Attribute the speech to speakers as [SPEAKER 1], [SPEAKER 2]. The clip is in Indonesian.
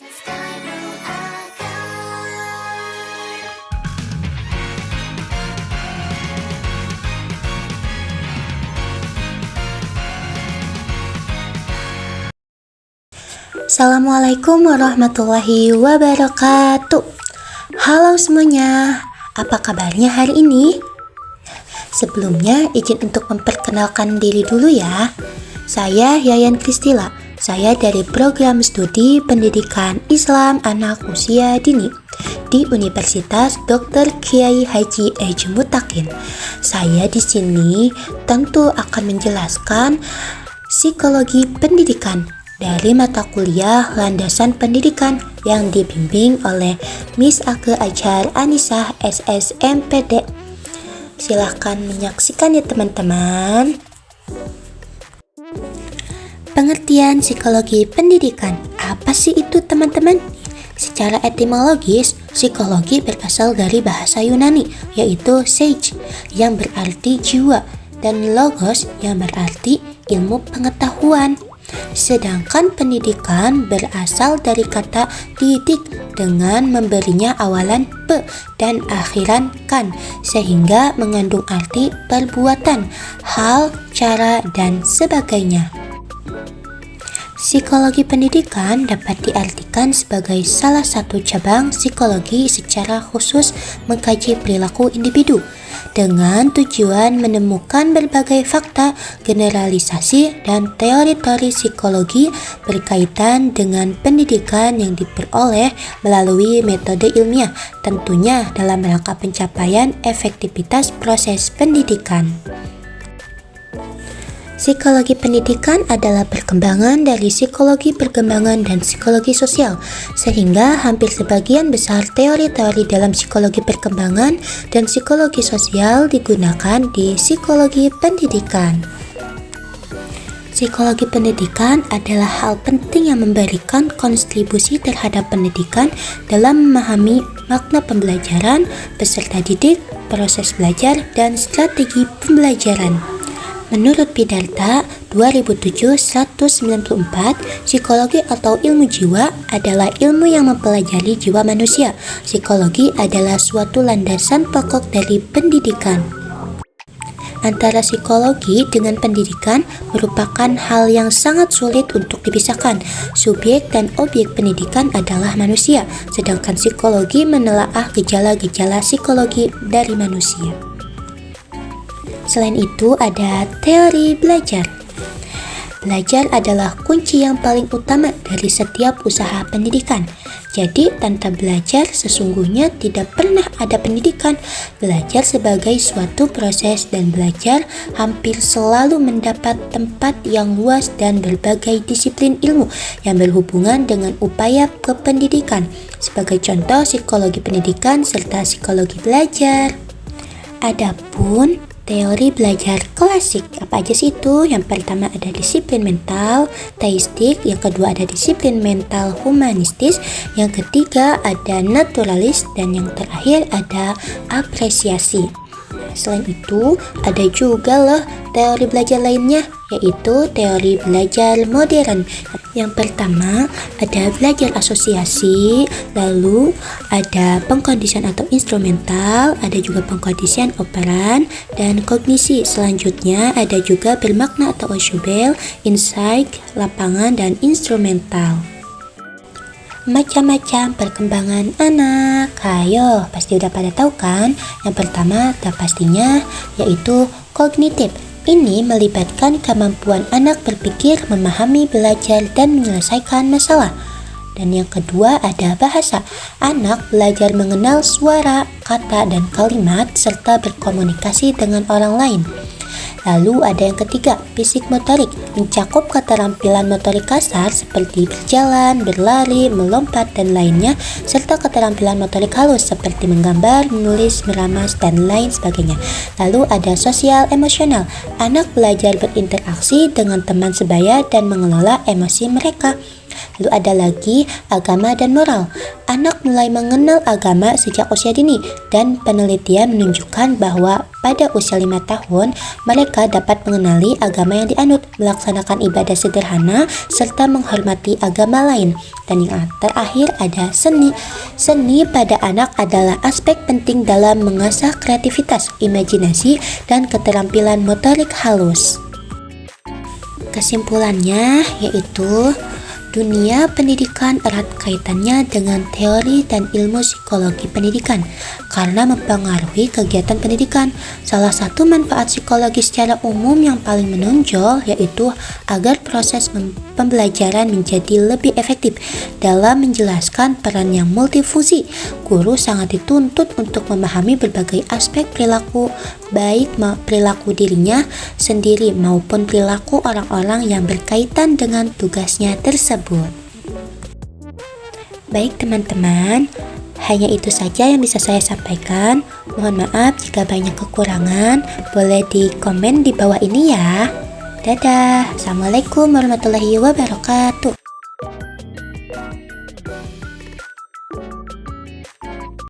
[SPEAKER 1] Assalamualaikum warahmatullahi wabarakatuh. Halo semuanya, apa kabarnya hari ini? Sebelumnya izin untuk memperkenalkan diri dulu ya. Saya Yayan Kristila. Saya dari program studi Pendidikan Islam Anak Usia Dini di Universitas Dr. Kiai Haji Eji Mutakin. Saya di sini tentu akan menjelaskan psikologi pendidikan dari mata kuliah Landasan Pendidikan yang dibimbing oleh Miss Ake Ajar Anisah SSMPD. Silahkan menyaksikan ya teman-teman. Pengertian psikologi pendidikan, apa sih itu teman-teman? Secara etimologis, psikologi berasal dari bahasa Yunani, yaitu psyche, yang berarti jiwa, dan logos, yang berarti ilmu pengetahuan. Sedangkan pendidikan berasal dari kata didik dengan memberinya awalan pe dan akhiran kan, sehingga mengandung arti perbuatan, hal, cara, dan sebagainya. Psikologi pendidikan dapat diartikan sebagai salah satu cabang psikologi secara khusus mengkaji perilaku individu dengan tujuan menemukan berbagai fakta, generalisasi, dan teori-teori psikologi berkaitan dengan pendidikan yang diperoleh melalui metode ilmiah, tentunya dalam rangka pencapaian efektivitas proses pendidikan. Psikologi pendidikan adalah perkembangan dari psikologi perkembangan dan psikologi sosial, sehingga hampir sebagian besar teori-teori dalam psikologi perkembangan dan psikologi sosial digunakan di psikologi pendidikan. Psikologi pendidikan adalah hal penting yang memberikan kontribusi terhadap pendidikan dalam memahami makna pembelajaran, peserta didik, proses belajar, dan strategi pembelajaran. Menurut Bidata 2007-194, psikologi atau ilmu jiwa adalah ilmu yang mempelajari jiwa manusia. Psikologi adalah suatu landasan pokok dari pendidikan. Antara psikologi dengan pendidikan merupakan hal yang sangat sulit untuk dipisahkan. Subjek dan objek pendidikan adalah manusia, sedangkan psikologi menelaah gejala-gejala psikologi dari manusia. Selain itu ada teori belajar. Belajar adalah kunci yang paling utama dari setiap usaha pendidikan. Jadi tanpa belajar sesungguhnya tidak pernah ada pendidikan. Belajar sebagai suatu proses dan belajar hampir selalu mendapat tempat yang luas dan berbagai disiplin ilmu yang berhubungan dengan upaya kependidikan. Sebagai contoh psikologi pendidikan serta psikologi belajar. Adapun teori belajar klasik, apa aja sih itu? Yang pertama ada disiplin mental teistik, yang kedua ada disiplin mental humanistis, yang ketiga ada naturalis, dan yang terakhir ada apresiasi. Selain itu ada juga loh teori belajar lainnya, yaitu teori belajar modern. Yang pertama ada belajar asosiasi, lalu ada pengkondisian atau instrumental, ada juga pengkondisian operan, dan kognisi. Selanjutnya ada juga bermakna atau audible, insight, lapangan, dan instrumental. Macam-macam perkembangan anak. Ayo, pasti udah pada tahu kan? Yang pertama, pastinya yaitu kognitif. Ini melibatkan kemampuan anak berpikir, memahami, belajar, dan menyelesaikan masalah. Dan yang kedua ada bahasa. Anak belajar mengenal suara, kata, dan kalimat, serta berkomunikasi dengan orang lain. Lalu ada yang ketiga, fisik motorik, mencakup keterampilan motorik kasar seperti berjalan, berlari, melompat, dan lainnya, serta keterampilan motorik halus seperti menggambar, menulis, meramas, dan lain sebagainya. Lalu ada sosial emosional, anak belajar berinteraksi dengan teman sebaya dan mengelola emosi mereka. Lalu ada lagi agama dan moral. Anak mulai mengenal agama sejak usia dini dan penelitian menunjukkan bahwa pada usia 5 tahun mereka dapat mengenali agama yang dianut, melaksanakan ibadah sederhana, serta menghormati agama lain. Dan yang terakhir ada seni. Seni pada anak adalah aspek penting dalam mengasah kreativitas, imajinasi, dan keterampilan motorik halus. Kesimpulannya yaitu dunia pendidikan erat kaitannya dengan teori dan ilmu psikologi pendidikan karena mempengaruhi kegiatan pendidikan. Salah satu manfaat psikologi secara umum yang paling menonjol yaitu agar proses pembelajaran menjadi lebih efektif. Dalam menjelaskan peran yang multifungsi, guru sangat dituntut untuk memahami berbagai aspek perilaku, baik perilaku dirinya sendiri maupun perilaku orang-orang yang berkaitan dengan tugasnya tersebut. Baik teman-teman, hanya itu saja yang bisa saya sampaikan. Mohon maaf jika banyak kekurangan, boleh di komen di bawah ini ya. Dadah, Assalamualaikum warahmatullahi wabarakatuh.